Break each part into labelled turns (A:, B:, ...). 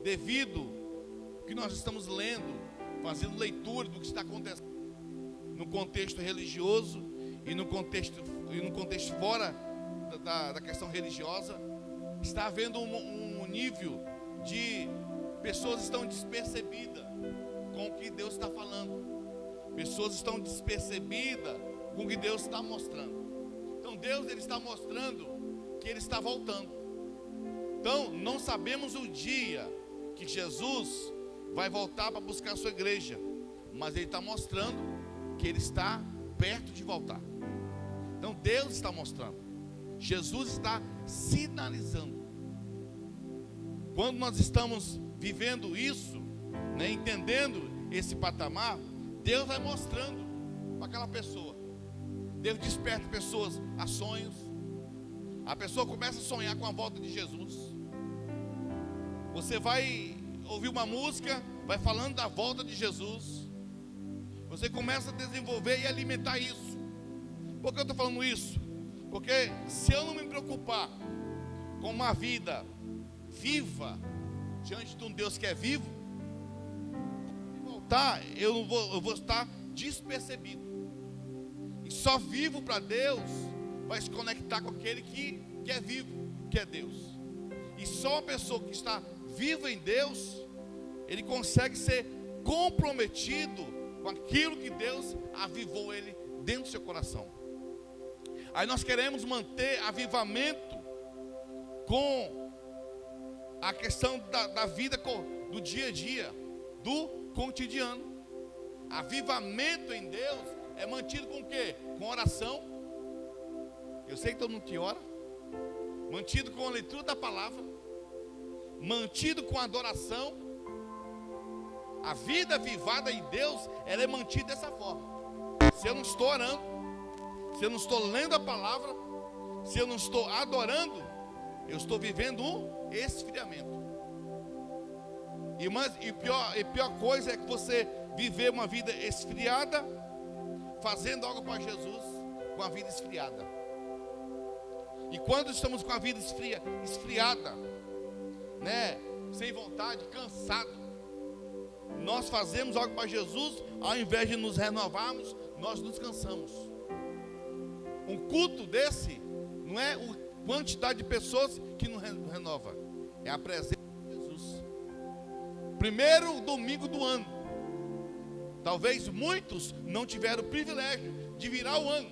A: devido ao que nós estamos lendo, fazendo leitura do que está acontecendo no contexto religioso e no contexto fora da questão religiosa, está havendo um nível de pessoas estão despercebidas com o que Deus está falando. Pessoas estão despercebidas com o que Deus está mostrando. Então Deus, ele está mostrando que ele está voltando. Então não sabemos o dia que Jesus vai voltar para buscar a sua igreja, mas ele está mostrando que ele está perto de voltar. Então Deus está mostrando, Jesus está sinalizando. Quando nós estamos vivendo isso, né, entendendo esse patamar, Deus vai mostrando para aquela pessoa. Deus desperta pessoas a sonhos. A pessoa começa a sonhar com a volta de Jesus. Você vai ouvir uma música, vai falando da volta de Jesus. Você começa a desenvolver e alimentar isso. Por que eu estou falando isso? Porque se eu não me preocupar com uma vida viva diante de um Deus que é vivo, quando voltar, eu vou estar despercebido. E só vivo para Deus vai se conectar com aquele que é vivo, que é Deus. E só uma pessoa que está viva em Deus, ele consegue ser comprometido com aquilo que Deus avivou ele dentro do seu coração. Aí nós queremos manter avivamento com a questão da vida, do dia a dia, do cotidiano. Avivamento em Deus é mantido com o quê? Com oração. Eu sei que todo mundo que ora. Mantido com a leitura da palavra. Mantido com a adoração. A vida avivada em Deus, ela é mantida dessa forma. Se eu não estou orando, se eu não estou lendo a palavra, se eu não estou adorando, eu estou vivendo um esfriamento. E pior coisa é que você viver uma vida esfriada, fazendo algo para Jesus, com a vida esfriada. E quando estamos com a vida esfriada, né, sem vontade, cansado, nós fazemos algo para Jesus, ao invés de nos renovarmos, nós nos cansamos. Um culto desse não é a quantidade de pessoas que nos renova, é a presença de Jesus. Primeiro domingo do ano. Talvez muitos não tiveram o privilégio de virar o ano.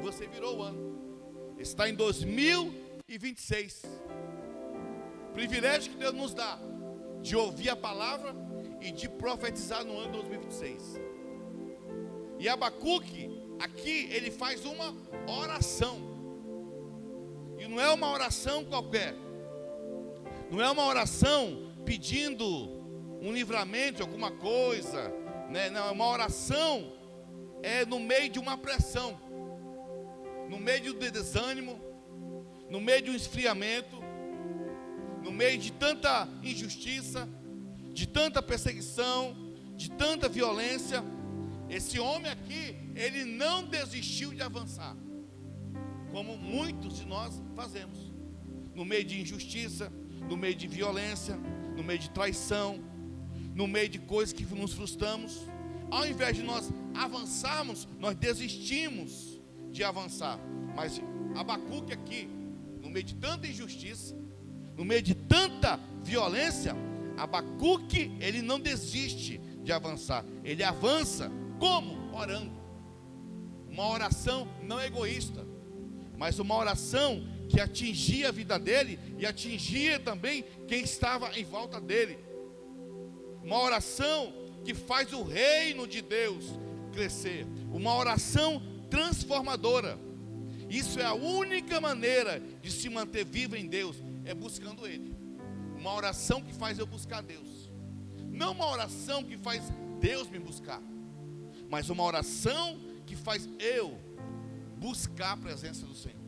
A: Você virou o ano. Está em 2026. Privilégio que Deus nos dá de ouvir a palavra e de profetizar no ano 2026. E Abacuque, aqui, ele faz uma oração. E não é uma oração qualquer. Não é uma oração pedindo um livramento de alguma coisa, né? Não, é uma oração no meio de uma pressão, no meio do desânimo, no meio de um esfriamento, no meio de tanta injustiça, de tanta perseguição, de tanta violência. Esse homem aqui, ele não desistiu de avançar, como muitos de nós fazemos, no meio de injustiça, no meio de violência, no meio de traição, no meio de coisas que nos frustramos. Ao invés de nós avançarmos, nós desistimos de avançar. Mas Abacuque aqui, no meio de tanta injustiça, no meio de tanta violência, Abacuque, ele não desiste de avançar. Ele avança, como? Orando. Uma oração não egoísta, mas uma oração que atingia a vida dele e atingia também quem estava em volta dele. Uma oração que faz o reino de Deus crescer. Uma oração transformadora. Isso é a única maneira de se manter vivo em Deus, é buscando Ele. Uma oração que faz eu buscar Deus. Não uma oração que faz Deus me buscar, mas uma oração que faz eu buscar a presença do Senhor.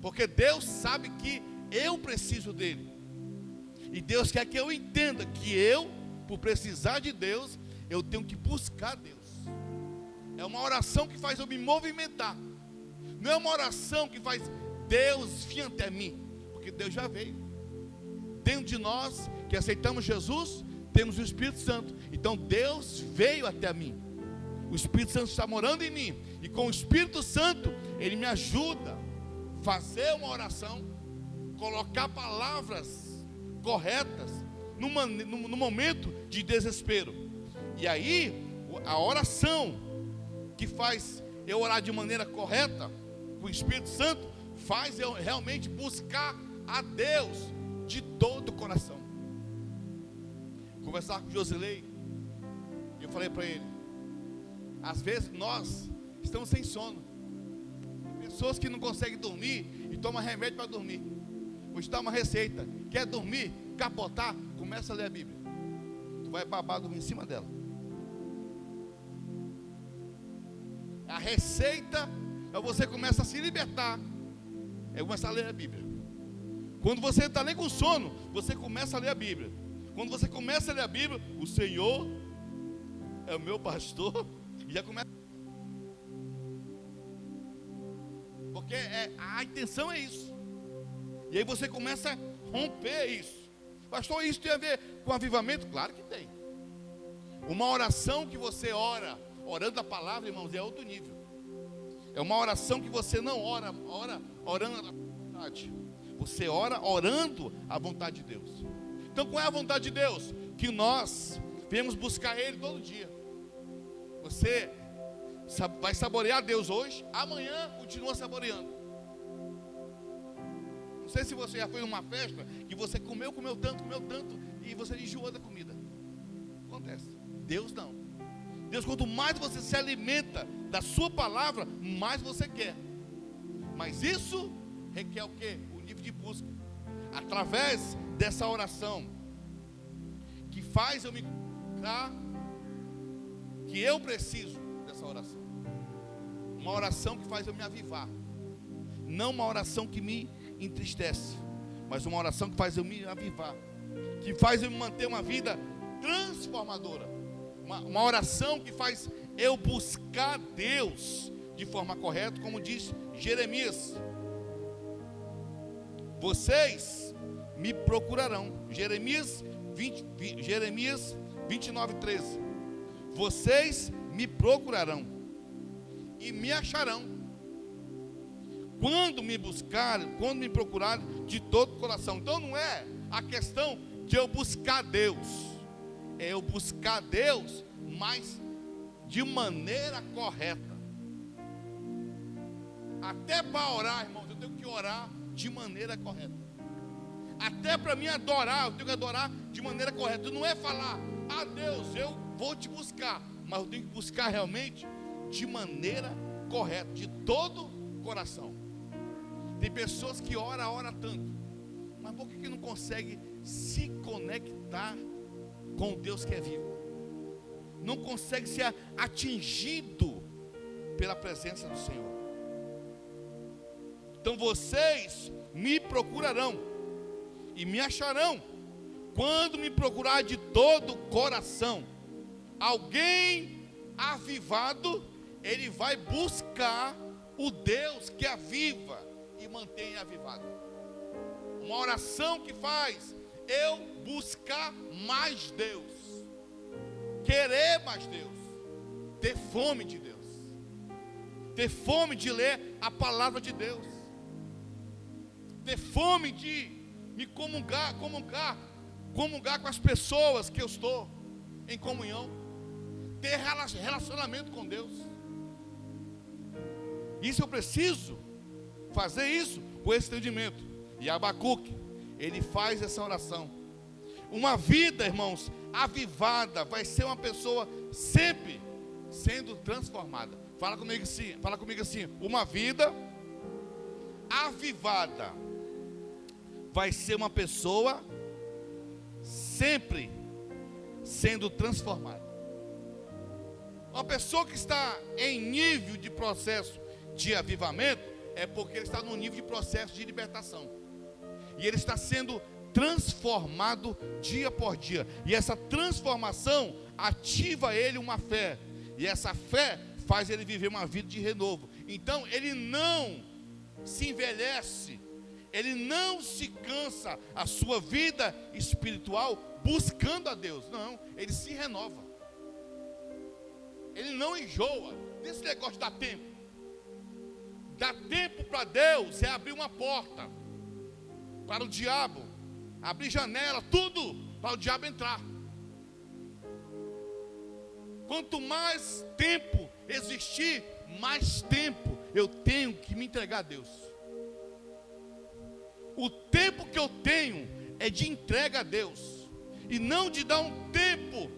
A: Porque Deus sabe que eu preciso dEle. E Deus quer que eu entenda que eu, por precisar de Deus, eu tenho que buscar Deus. É uma oração que faz eu me movimentar. Não é uma oração que faz Deus vir até mim, porque Deus já veio. dentro de nós, que aceitamos Jesus, temos o Espírito Santo. Então Deus veio até mim. O Espírito Santo está morando em mim. E com o Espírito Santo, Ele me ajuda a fazer uma oração, colocar palavras corretas no momento de desespero. E aí, a oração que faz eu orar de maneira correta, com o Espírito Santo, faz eu realmente buscar a Deus de todo o coração. Conversar com o Josilei, eu falei para ele, às vezes nós estamos sem sono. Pessoas que não conseguem dormir e tomam remédio para dormir. Vou te dar uma receita. Quer dormir, capotar? Começa a ler a Bíblia. Tu vai babar, dormir em cima dela. A receita é você começa a se libertar. É começar a ler a Bíblia. Quando você está nem com sono, você começa a ler a Bíblia. Quando você começa a ler a Bíblia, o Senhor é o meu pastor. E já começa. Porque a intenção é isso. E aí você começa a romper isso. Pastor, isso tem a ver com avivamento? Claro que tem. Uma oração que você ora, orando a palavra, irmãos, é outro nível. É uma oração que você não ora orando a vontade. Você ora orando a vontade de Deus. Então qual é a vontade de Deus? Que nós venhamos buscar Ele todo dia. Você vai saborear Deus hoje, amanhã continua saboreando. Não sei se você já foi numa festa que você comeu tanto, e você enjoou da comida. Acontece. Deus não. Deus, quanto mais você se alimenta da sua palavra, mais você quer. Mas isso requer o quê? O nível de busca. Através dessa oração, que faz eu me encontrar que eu preciso dessa oração. Uma oração que faz eu me avivar. Não uma oração que me entristece, mas uma oração que faz eu me avivar, que faz eu manter uma vida transformadora. Uma oração que faz eu buscar Deus de forma correta, como diz Jeremias. Vocês me procurarão. Jeremias 29:13. Vocês me procurarão e me acharão quando me buscarem, quando me procurarem de todo o coração. Então não é a questão de eu buscar Deus, é eu buscar Deus, mas de maneira correta. Até para orar, irmãos, eu tenho que orar de maneira correta. Até para mim adorar, eu tenho que adorar de maneira correta. Não é falar, ah Deus, eu vou te buscar, mas eu tenho que buscar realmente de maneira correta, de todo o coração. Tem pessoas que ora tanto, mas por que não consegue se conectar com o Deus que é vivo? Não consegue ser atingido pela presença do Senhor. Então vocês me procurarão e me acharão quando me procurar de todo o coração. Alguém avivado, ele vai buscar o Deus que aviva e mantém avivado. Uma oração que faz eu buscar mais Deus, querer mais Deus, ter fome de Deus, ter fome de ler a palavra de Deus, ter fome de me comungar com as pessoas que eu estou em comunhão, ter relacionamento com Deus. Isso eu preciso fazer isso com esse entendimento. E Abacuque, ele faz essa oração. Uma vida, irmãos, avivada vai ser uma pessoa sempre sendo transformada. Fala comigo assim, uma vida avivada vai ser uma pessoa sempre sendo transformada. Uma pessoa que está em nível de processo de avivamento é porque ele está no nível de processo de libertação. E ele está sendo transformado dia por dia. E essa transformação ativa ele uma fé. E essa fé faz ele viver uma vida de renovo. Então ele não se envelhece, ele não se cansa a sua vida espiritual buscando a Deus. Não, ele se renova. Ele não enjoa desse negócio de dar tempo. Dar tempo para Deus é abrir uma porta para o diabo, abrir janela, tudo para o diabo entrar. Quanto mais tempo existir, mais tempo eu tenho que me entregar a Deus. O tempo que eu tenho é de entrega a Deus, e não de dar um tempo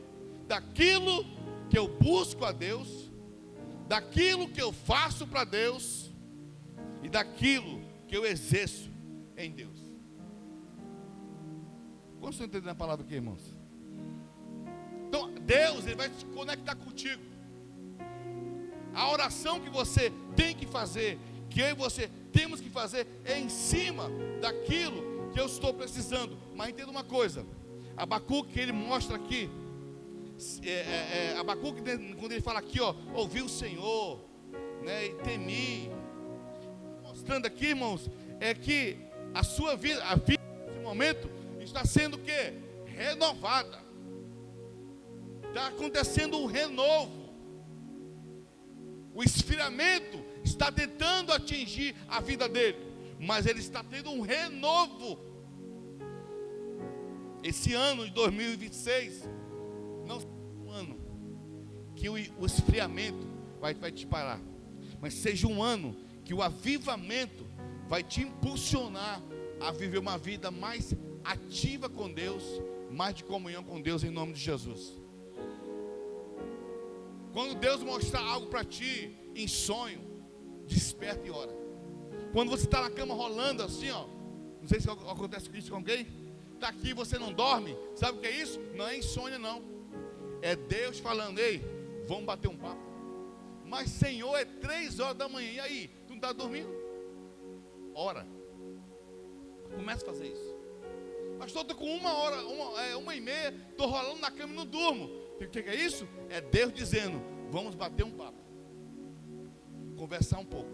A: daquilo que eu busco a Deus, daquilo que eu faço para Deus e daquilo que eu exerço em Deus. Como estão entendendo a palavra aqui, irmãos? Então, Deus, ele vai se conectar contigo. A oração que você tem que fazer, que eu e você temos que fazer, é em cima daquilo que eu estou precisando. Mas entenda uma coisa: Abacuque, ele mostra aqui, Abacuque, quando ele fala aqui, ó, ouvi o Senhor, né, e temi, mostrando aqui, irmãos, é que a sua vida, a vida nesse momento, está sendo o quê? Renovada. Está acontecendo um renovo. O esfriamento está tentando atingir a vida dele, mas ele está tendo um renovo. Esse ano de 2026 não seja um ano que o esfriamento vai te parar, mas seja um ano que o avivamento vai te impulsionar a viver uma vida mais ativa com Deus, mais de comunhão com Deus, em nome de Jesus. Quando Deus mostrar algo para ti em sonho, desperta e ora. Quando você está na cama rolando assim, ó, não sei se acontece isso com alguém, está aqui e você não dorme, sabe o que é isso? Não é insônia, não. É Deus falando: ei, vamos bater um papo. Mas Senhor, é 3 horas da manhã, e aí? Tu não está dormindo? Ora. Começa a fazer isso. Pastor, estou com 1 hora, 1h30, estou rolando na cama e não durmo. O que é isso? É Deus dizendo: vamos bater um papo, conversar um pouco.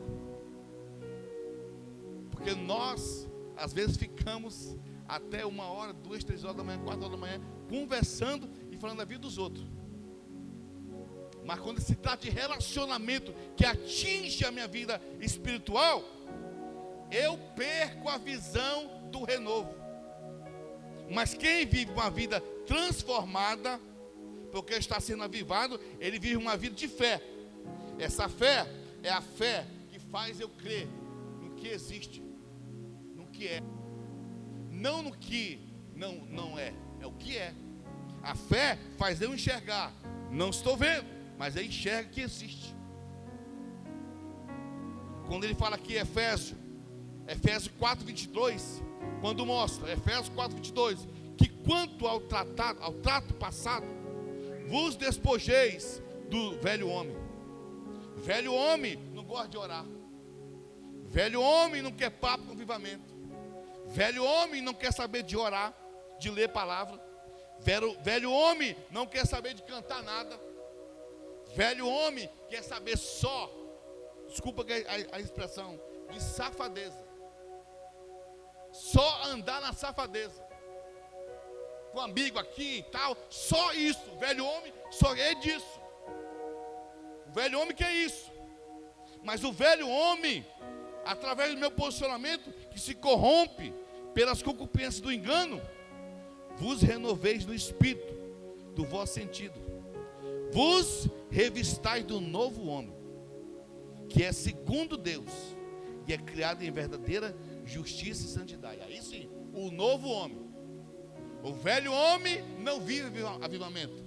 A: Porque nós, às vezes, ficamos até 1 hora, 2, 3 horas da manhã, 4 horas da manhã, conversando e falando da vida dos outros. Mas quando se trata de relacionamento que atinge a minha vida espiritual, eu perco a visão do renovo. Mas quem vive uma vida transformada, porque está sendo avivado, ele vive uma vida de fé. Essa fé é a fé que faz eu crer no que existe, no que é, não no que não é, é o que é. A fé faz eu enxergar, não estou vendo, mas eu enxergo que existe. Quando ele fala aqui, Efésios 4:22, quando mostra, Efésios 4:22, que quanto ao trato passado, vos despojeis do velho homem. Velho homem não gosta de orar. Velho homem não quer papo com avivamento. Velho homem não quer saber de orar, de ler palavra. Velho homem não quer saber de cantar nada. Velho homem quer saber só, desculpa a expressão, de safadeza. Só andar na safadeza. Com amigo aqui e tal, só isso. O velho homem só é disso. O velho homem quer isso. Mas o velho homem, através do meu posicionamento, que se corrompe pelas concupiscências do engano, vos renoveis no espírito do vosso sentido, vos revistais do novo homem, que é segundo Deus, e é criado em verdadeira justiça e santidade. Aí sim, o novo homem. O velho homem não vive avivamento,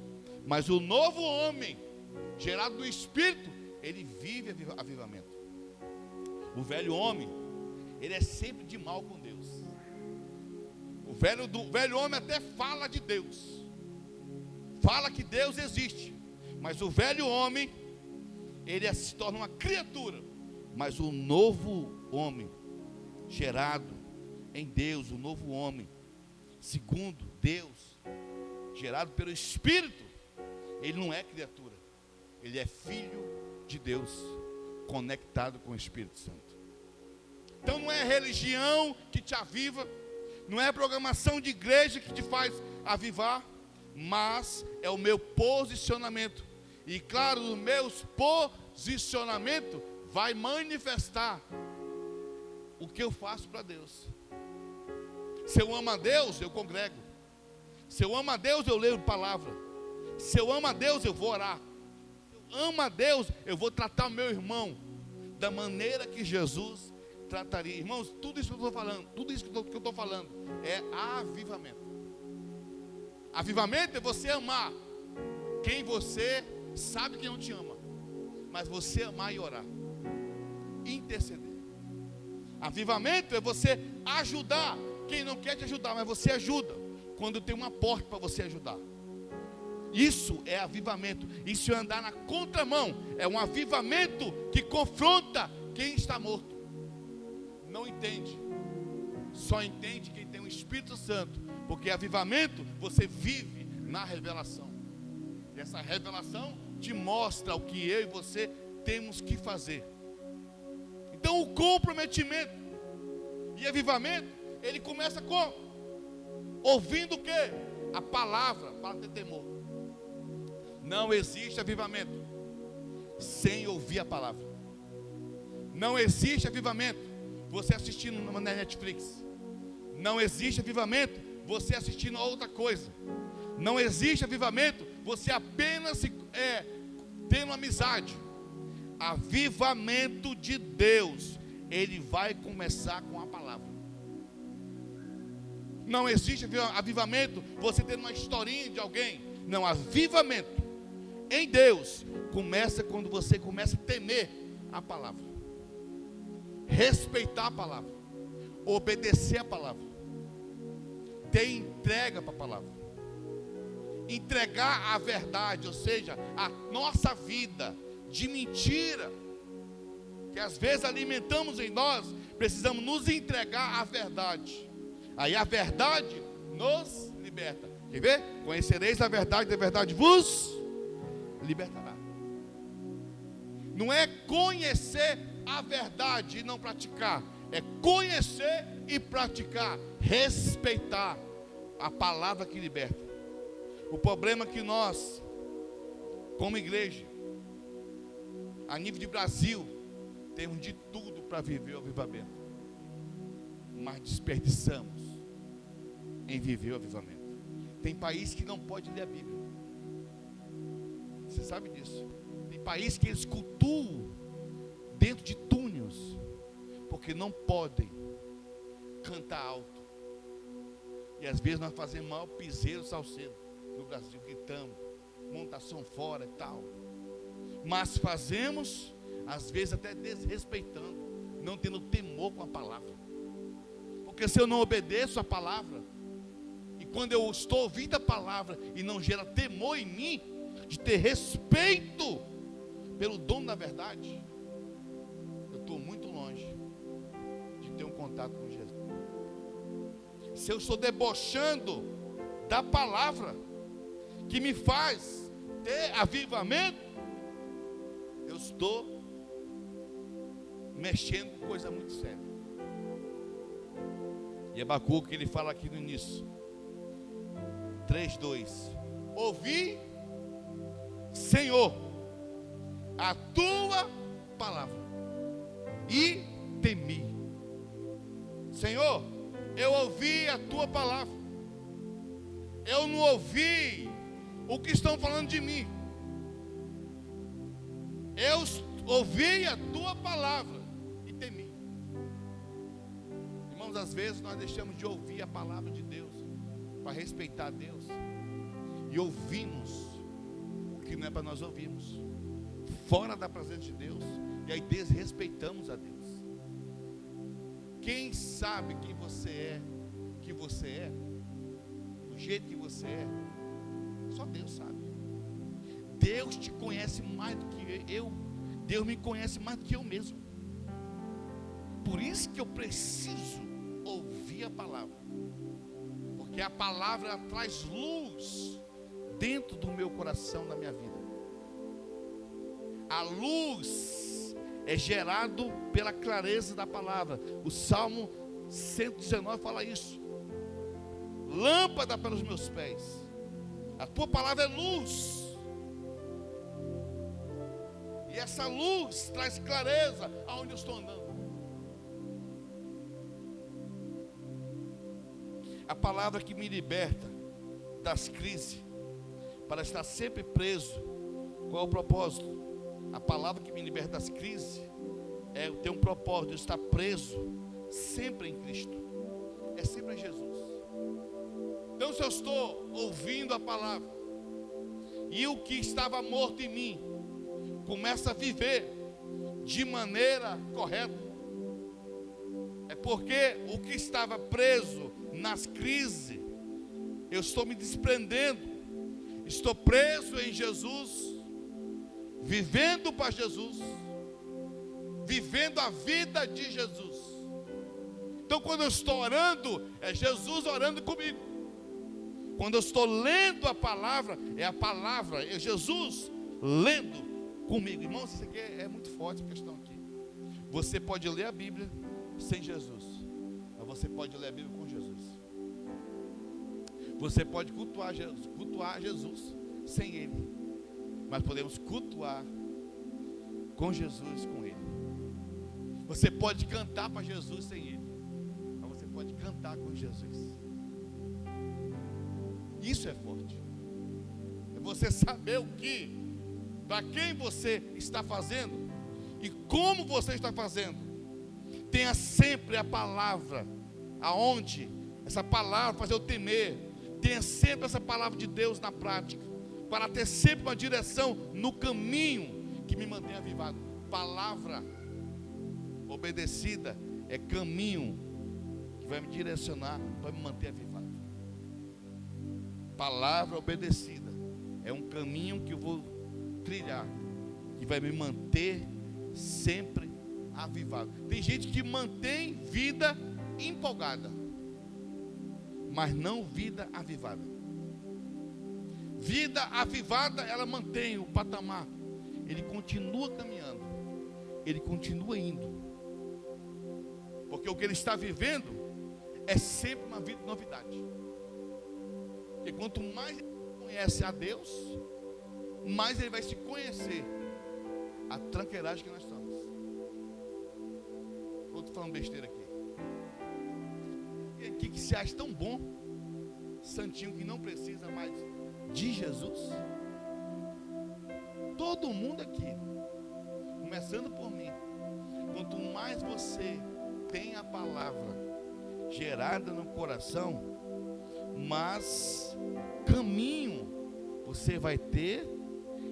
A: mas o novo homem, gerado do Espírito, ele vive avivamento. O velho homem, ele é sempre de mal com Deus. O velho homem até fala de Deus, fala que Deus existe, mas o velho homem, ele se torna uma criatura. Mas o novo homem, gerado em Deus, o novo homem, segundo Deus, gerado pelo Espírito, ele não é criatura, ele é filho de Deus, conectado com o Espírito Santo. Então não é religião que te aviva, não é programação de igreja que te faz avivar, mas é o meu posicionamento. E claro, o meu posicionamento vai manifestar o que eu faço para Deus. Se eu amo a Deus, eu congrego. Se eu amo a Deus, eu leio palavra. Se eu amo a Deus, eu vou orar. Se eu amo a Deus, eu vou tratar o meu irmão da maneira que Jesus trataria. Irmãos, tudo isso que eu estou falando, tudo isso que eu estou falando é avivamento. Avivamento é você amar quem você sabe que não te ama, mas você amar e orar, interceder. Avivamento é você ajudar quem não quer te ajudar, mas você ajuda quando tem uma porta para você ajudar. Isso é avivamento. Isso é andar na contramão. É um avivamento que confronta quem está morto. Não entende. Só entende quem tem o Espírito Santo. Porque avivamento você vive na revelação. E essa revelação te mostra o que eu e você temos que fazer. Então o comprometimento e avivamento, ele começa com ouvindo o quê? A palavra, para ter temor. Não existe avivamento sem ouvir a palavra. Não existe avivamento você assistindo na Netflix. Não existe avivamento você assistindo a outra coisa. Não existe avivamento você apenas tendo amizade. Avivamento de Deus, ele vai começar com a palavra. Não existe avivamento você tendo uma historinha de alguém. Não, avivamento em Deus começa quando você começa a temer a palavra, respeitar a palavra, obedecer a palavra, ter entrega para a palavra, entregar a verdade, ou seja, a nossa vida de mentira, que às vezes alimentamos em nós, precisamos nos entregar à verdade. Aí a verdade nos liberta. Quer ver? Conhecereis a verdade vos libertará. Não é conhecer a verdade e não praticar, é conhecer e praticar, respeitar a palavra que liberta. O problema é que nós, como igreja, a nível de Brasil, temos de tudo para viver o avivamento, mas desperdiçamos em viver o avivamento. Tem país que não pode ler a Bíblia. Você sabe disso? Tem país que eles cultuam dentro de túneis, porque não podem cantar alto. E às vezes nós fazemos maior piseiro salseiro no Brasil, gritamos, montação fora e tal. Mas fazemos, às vezes até desrespeitando, não tendo temor com a palavra. Porque se eu não obedeço a palavra, e quando eu estou ouvindo a palavra e não gera temor em mim, de ter respeito pelo dono da verdade, eu estou muito longe de ter um contato com Jesus. Se eu estou debochando da palavra que me faz ter avivamento, eu estou mexendo com coisa muito séria. E Abacuque, ele fala aqui no início 3:2: ouvi, Senhor, a tua palavra e temi. Senhor, eu ouvi a tua palavra, eu não ouvi o que estão falando de mim, eu ouvi a tua palavra e temi. Irmãos, às vezes nós deixamos de ouvir a palavra de Deus para respeitar Deus e ouvimos o que não é para nós ouvirmos, fora da presença de Deus, e aí desrespeitamos a Deus. Quem sabe quem você é, do jeito que você é, só Deus sabe. Deus te conhece mais do que eu, Deus me conhece mais do que eu mesmo. Por isso que eu preciso ouvir a palavra, porque a palavra traz luz dentro do meu coração, da minha vida. A luz é gerado pela clareza da palavra. O Salmo 119 fala isso. Lâmpada para os meus pés. A tua palavra é luz. E essa luz traz clareza aonde eu estou andando. A palavra que me liberta das crises, para estar sempre preso. Qual é o propósito? A palavra que me liberta das crises tem um propósito, de estar preso sempre em Cristo. É sempre em Jesus. Então, se eu estou ouvindo a palavra, e o que estava morto em mim começa a viver de maneira correta, é porque o que estava preso nas crises, eu estou me desprendendo, estou preso em Jesus, vivendo para Jesus, vivendo a vida de Jesus. Então, quando eu estou orando, é Jesus orando comigo. Quando eu estou lendo a palavra, é Jesus lendo comigo. Irmãos, isso aqui é muito forte a questão aqui. Você pode ler a Bíblia sem Jesus, mas você pode ler a Bíblia com Jesus. Você pode cultuar Jesus sem Ele, mas podemos cultuar com Jesus, com Ele. Você pode cantar para Jesus sem Ele, mas você pode cantar com Jesus. Isso é forte. É você saber para quem você está fazendo e como você está fazendo. Tenha sempre a palavra, aonde essa palavra faz eu temer. Tenha sempre essa palavra de Deus na prática, para ter sempre uma direção no caminho que me mantém avivado. Palavra obedecida é caminho que vai me direcionar para me manter avivado. Palavra obedecida é um caminho que eu vou trilhar, que vai me manter sempre avivado. Tem gente que mantém vida empolgada, mas não vida avivada. Vida avivada, ela mantém o patamar. Ele continua caminhando, ele continua indo, porque o que ele está vivendo é sempre uma vida de novidade. Porque quanto mais ele conhece a Deus, mais ele vai se conhecer a tranqueiragem que nós estamos. Eu estou falando besteira aqui. E aqui que se acha tão bom, santinho, que não precisa mais de Jesus. Todo mundo aqui, começando por mim, quanto mais você tem a palavra gerada no coração, mais caminho você vai ter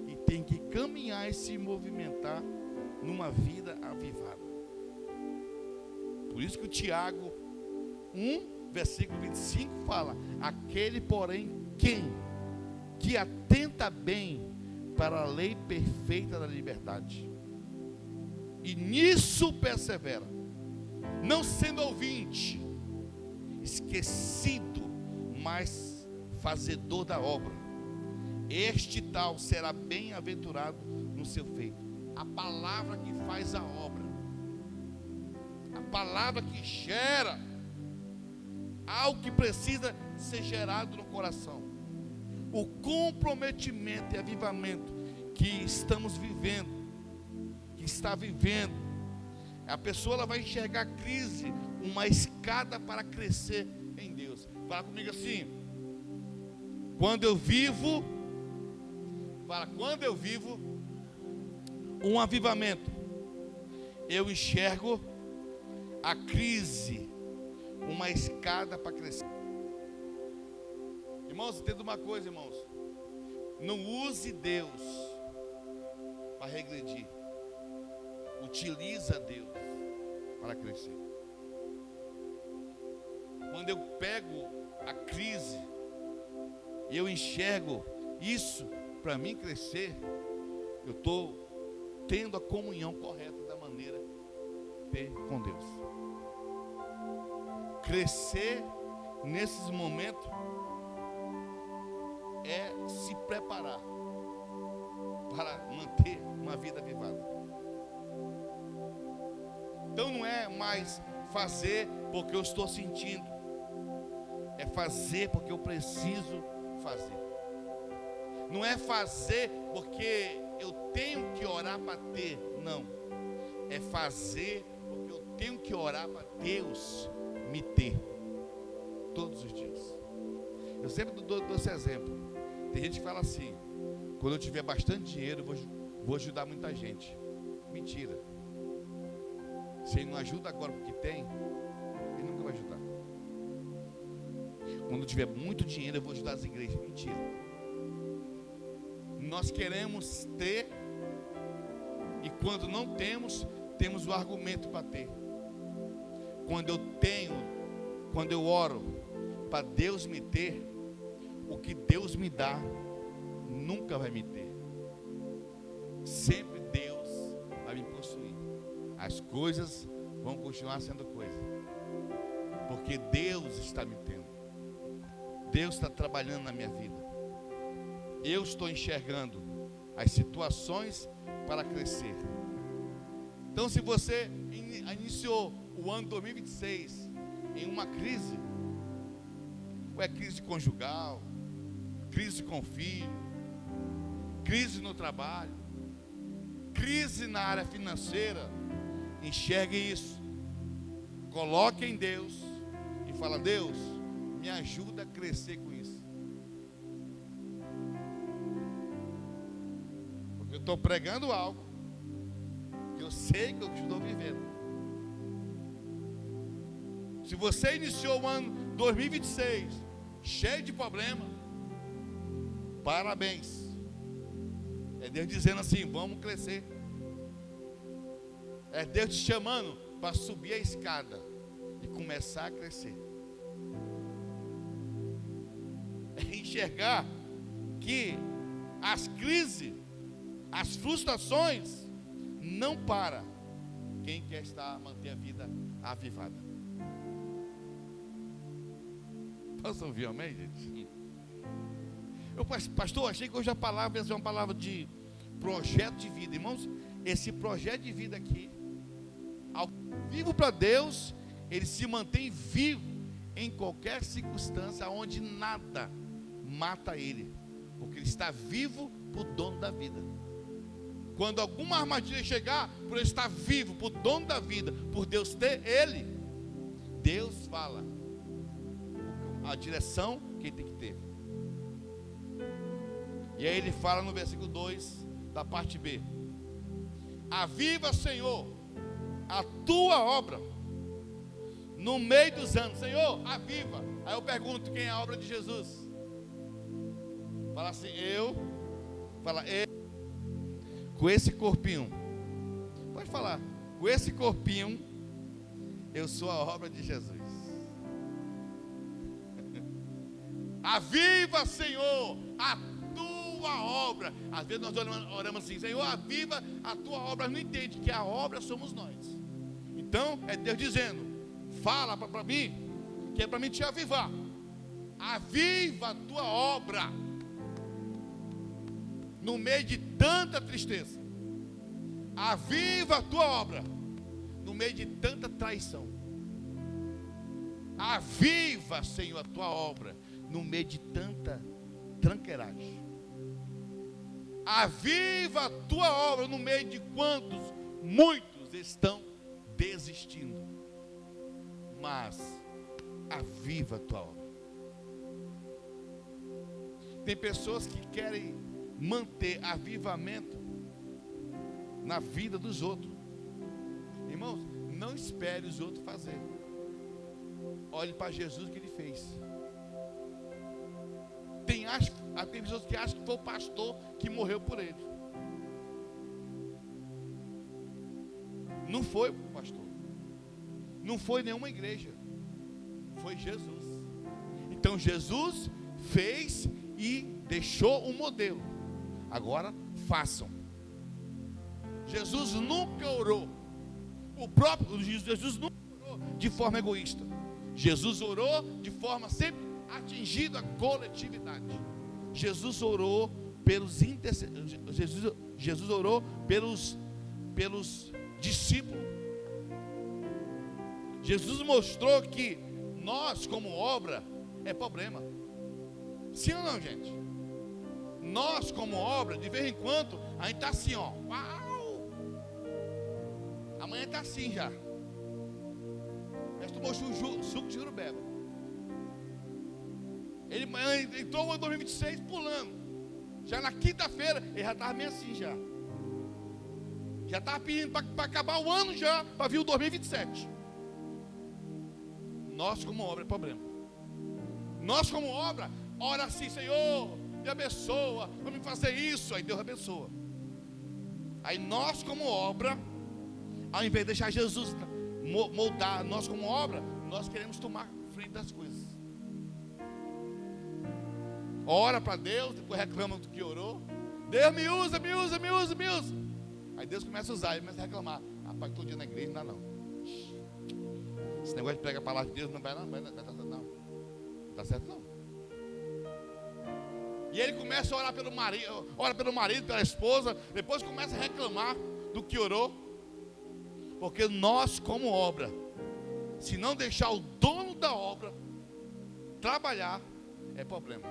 A: e tem que caminhar e se movimentar numa vida avivada. Por isso que o Tiago 1, versículo 25 fala: aquele, porém, que atenta bem para a lei perfeita da liberdade, e nisso persevera, não sendo ouvinte, esquecido, mas fazedor da obra, este tal será bem-aventurado no seu feito. A palavra que faz a obra, a palavra que gera algo que precisa ser gerado no coração. O comprometimento e avivamento que estamos vivendo, que está vivendo, a pessoa ela vai enxergar a crise uma escada para crescer em Deus. Fala comigo assim: quando eu vivo um avivamento, eu enxergo a crise uma escada para crescer. Irmãos, entenda uma coisa, irmãos: não use Deus para regredir, utiliza Deus para crescer. Quando eu pego a crise e eu enxergo isso para mim crescer, eu estou tendo a comunhão correta da maneira ter com Deus. Crescer nesses momentos é se preparar para manter uma vida avivada. Então não é mais fazer porque eu estou sentindo, é fazer porque eu preciso fazer. Não é fazer porque eu tenho que orar para ter, não. É fazer porque eu tenho que orar para Deus me ter, todos os dias. Eu sempre dou esse exemplo. Tem gente que fala assim: quando eu tiver bastante dinheiro, vou ajudar muita gente. Mentira. Se ele não ajuda agora porque tem, ele nunca vai ajudar. Quando eu tiver muito dinheiro, eu vou ajudar as igrejas. Mentira. Nós queremos ter, e quando não temos, temos o argumento para ter. Quando eu tenho, quando eu oro para Deus me ter, o que Deus me dá nunca vai me ter. Sempre Deus vai me possuir. As coisas vão continuar sendo coisa, porque Deus está me tendo. Deus está trabalhando na minha vida. Eu estou enxergando as situações para crescer. Então, se você iniciou o ano 2026 em uma crise, ou é crise conjugal, crise com o filho, crise no trabalho, crise na área financeira, enxergue isso, coloque em Deus e fala: Deus, me ajuda a crescer com isso. Porque eu estou pregando algo que eu sei que eu estou vivendo. Se você iniciou o ano 2026 cheio de problema, parabéns. É Deus dizendo assim: vamos crescer. É Deus te chamando para subir a escada e começar a crescer. É enxergar que as crises, as frustrações não param quem quer manter a vida avivada. Posso ouvir amém, gente? Pastor, achei que hoje a palavra ia ser uma palavra de projeto de vida. Irmãos, esse projeto de vida aqui, ao vivo para Deus, ele se mantém vivo em qualquer circunstância, onde nada mata ele, porque ele está vivo para o dono da vida. Quando alguma armadilha chegar, por ele estar vivo para o dono da vida, por Deus ter ele, Deus fala a direção que ele tem que ter. E aí ele fala no versículo 2 da parte B: aviva, Senhor, a tua obra no meio dos anos. Senhor, aviva. Aí eu pergunto: quem é a obra de Jesus? Fala assim: eu com esse corpinho, pode falar, com esse corpinho eu sou a obra de Jesus. Aviva, Senhor, a tua obra. Às vezes nós oramos assim: Senhor, aviva a tua obra. Não entende que a obra somos nós. Então é Deus dizendo: fala para mim, que é para mim te avivar. Aviva a tua obra no meio de tanta tristeza. Aviva a tua obra no meio de tanta traição. Aviva, Senhor, a tua obra no meio de tanta tranqueiragem. Aviva a tua obra no meio de quantos, muitos estão desistindo. Mas aviva a tua obra. Tem pessoas que querem manter avivamento na vida dos outros. Irmãos, não espere os outros fazer. Olhe para Jesus, que ele fez. Tem pessoas que acham que foi o pastor que morreu por ele. Não foi o pastor, não foi nenhuma igreja, foi Jesus. Então Jesus fez e deixou um modelo. Agora façam. Jesus nunca orou. O próprio Jesus nunca orou de forma egoísta. Jesus orou de forma sempre atingindo a coletividade. Jesus orou pelos Jesus orou pelos discípulos. Jesus mostrou que nós, como obra, é problema. Sim ou não, gente? Nós, como obra, de vez em quando, a gente está assim, ó. Uau! Amanhã está assim já. Mas tomou suco de jurubeba. Ele entrou no ano 2026 pulando. Já na quinta-feira, ele já estava meio assim já. Já estava pedindo para acabar o ano já, para vir o 2027. Nós como obra é problema. Nós como obra, ora assim, Senhor, me abençoa, vamos fazer isso. Aí Deus abençoa. Aí nós como obra, ao invés de deixar Jesus moldar nós como obra, nós queremos tomar frente das coisas. Ora para Deus, depois reclama do que orou. Deus me usa, me usa, me usa, me usa. Aí Deus começa a usar, ele começa a reclamar. Rapaz, todo dia na igreja não dá não. Esse negócio de pregar a palavra de Deus não vai não, vai dar certo não. Não está certo não. E ele começa a orar pelo marido, ora pelo marido, pela esposa, depois começa a reclamar do que orou. Porque nós como obra, se não deixar o dono da obra trabalhar, é problema.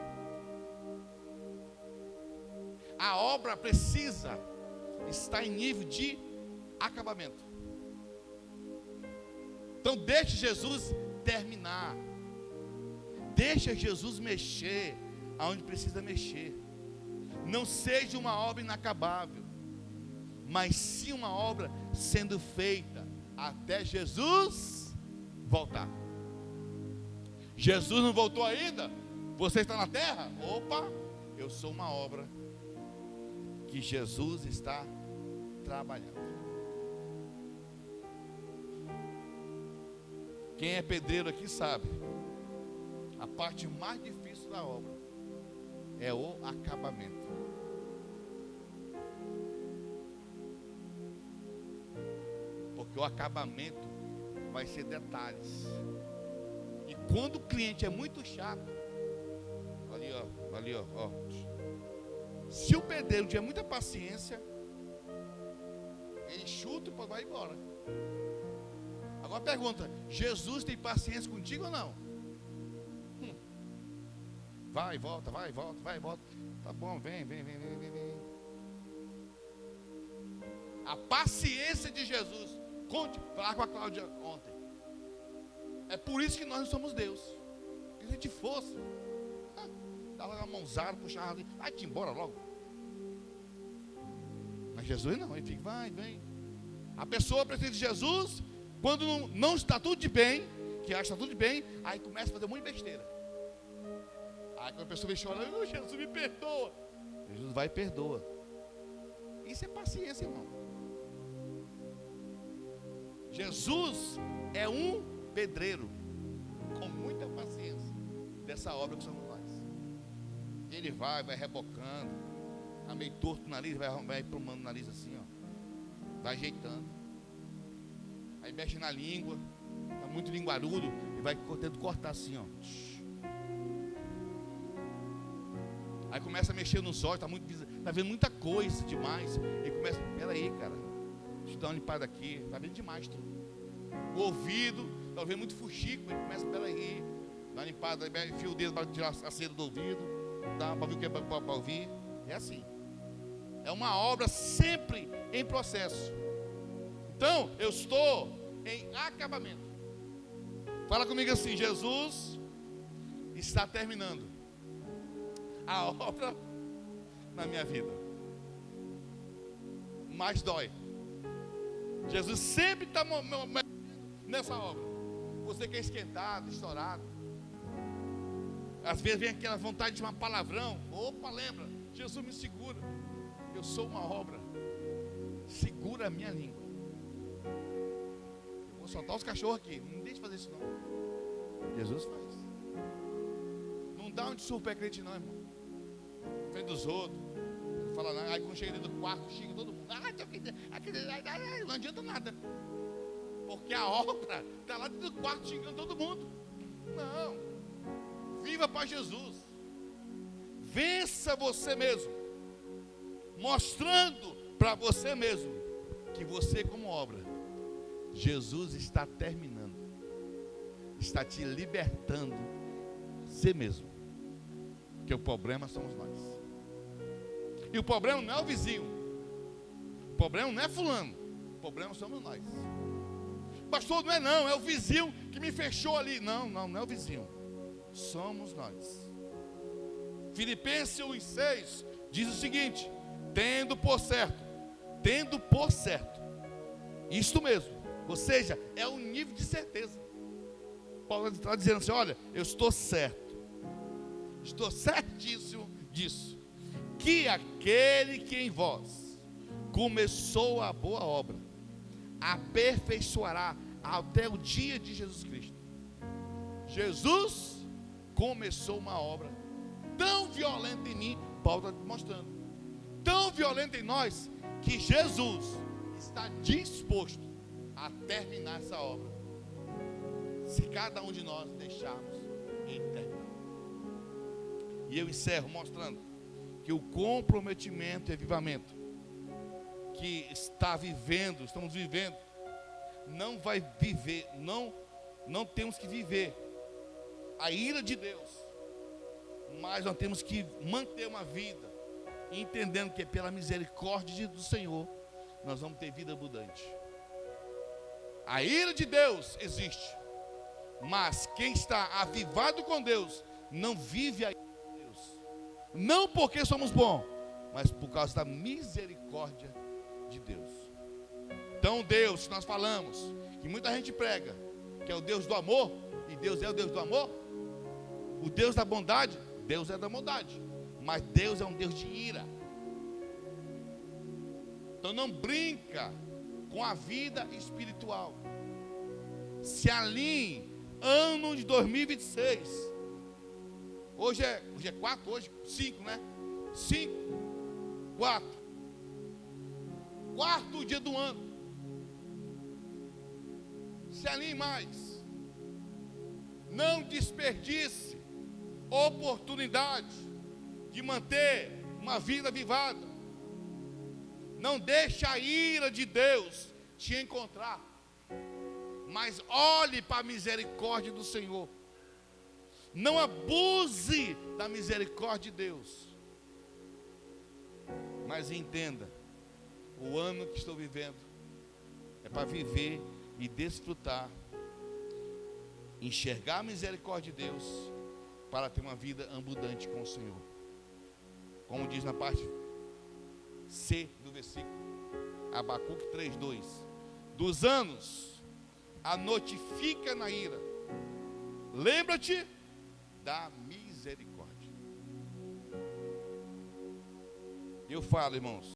A: A obra precisa estar em nível de acabamento. Então deixe Jesus terminar. Deixa Jesus mexer aonde precisa mexer. Não seja uma obra inacabável, mas sim uma obra sendo feita até Jesus voltar. Jesus não voltou ainda? Você está na terra? Opa, eu sou uma obra que Jesus está trabalhando. Quem é pedreiro aqui sabe, a parte mais difícil da obra é o acabamento. Porque o acabamento vai ser detalhes. E quando o cliente é muito chato, ali ó. Se o pedreiro tiver muita paciência, ele chuta e vai embora. Agora pergunta: Jesus tem paciência contigo ou não? Vai e volta, vai e volta, vai e volta. Tá bom, vem. A paciência de Jesus. Conte, falar com a Cláudia ontem. É por isso que nós não somos Deus. Se a gente fosse, dava uma mãozada, puxava ali, vai-te embora logo. Mas Jesus não, ele fica, vai, vem. A pessoa precisa de Jesus quando não está tudo de bem, que acha que está tudo de bem, aí começa a fazer um monte de besteira. Aí quando a pessoa vem chorando, Jesus me perdoa. Jesus vai e perdoa. Isso é paciência, irmão. Jesus é um pedreiro com muita paciência dessa obra que somos nós. Ele vai rebocando, tá meio torto o nariz, vai plumando o nariz assim, ó, vai ajeitando. Aí mexe na língua, tá muito linguarudo, e vai tentando cortar assim, ó. Aí começa a mexer nos olhos, tá vendo muita coisa demais. E começa, peraí, cara, deixa eu dar uma limpada aqui, tá vendo demais tudo. O ouvido, tá vendo muito fuxico, ele começa, peraí, dá uma limpada, enfia o dedo para tirar a cera do ouvido, dá para ver o que é para ouvir. É assim. É uma obra sempre em processo. Então, eu estou em acabamento. Fala comigo assim: Jesus está terminando a obra na minha vida. Mas dói. Jesus sempre está nessa obra. Você quer esquentado, estourado. Às vezes vem aquela vontade de chamar palavrão. Opa, lembra? Jesus me segura. Eu sou uma obra. Segura a minha língua. Eu vou soltar os cachorros aqui. Não deixe de fazer isso não. Jesus faz. Não dá um de surpresa crente não, irmão. Frente dos outros. Não fala nada. Aí quando chega dentro do quarto, xinga todo mundo. Não adianta nada. Porque a obra está lá dentro do quarto xingando todo mundo. Não. Viva para Jesus. Vença você mesmo. Mostrando para você mesmo que você como obra, Jesus está terminando. está te libertando você mesmo. Porque o problema somos nós. E o problema não é o vizinho. O problema não é fulano. O problema somos nós. Pastor, não é não, é o vizinho que me fechou ali. Não, não é o vizinho. Somos nós. Filipenses 1:6 diz o seguinte: tendo por certo, isto mesmo, ou seja, é um nível de certeza. Paulo está dizendo assim: olha, eu estou certo, estou certíssimo disso, que aquele que em vós começou a boa obra, aperfeiçoará até o dia de Jesus Cristo. Jesus começou uma obra tão violenta em mim, Paulo está mostrando, tão violenta em nós, que Jesus está disposto a terminar essa obra, se cada um de nós deixarmos ele terminar. E eu encerro mostrando que o comprometimento e avivamento que estamos vivendo, não vai viver, não temos que viver a ira de Deus, mas nós temos que manter uma vida, entendendo que pela misericórdia do Senhor, nós vamos ter vida abundante. A ira de Deus existe, mas quem está avivado com Deus, não vive a ira de Deus, não porque somos bons, mas por causa da misericórdia de Deus. Então Deus, nós falamos, que muita gente prega, que é o Deus do amor, e Deus é o Deus do amor, o Deus da bondade, Deus é da bondade, mas Deus é um Deus de ira. Então não brinca com a vida espiritual. Se alinhe, ano de 2026. Hoje é 4, hoje 5, né? 5, 4. Quarto dia do ano. Se alinhe mais. Não desperdice oportunidade de manter uma vida avivada. Não deixe a ira de Deus te encontrar, mas olhe para a misericórdia do Senhor. Não abuse da misericórdia de Deus, mas entenda, o ano que estou vivendo é para viver e desfrutar, enxergar a misericórdia de Deus, para ter uma vida abundante com o Senhor. Como diz na parte C do versículo, Abacuque 3:2, dos anos a notifica na ira, lembra-te da misericórdia. Eu falo, irmãos,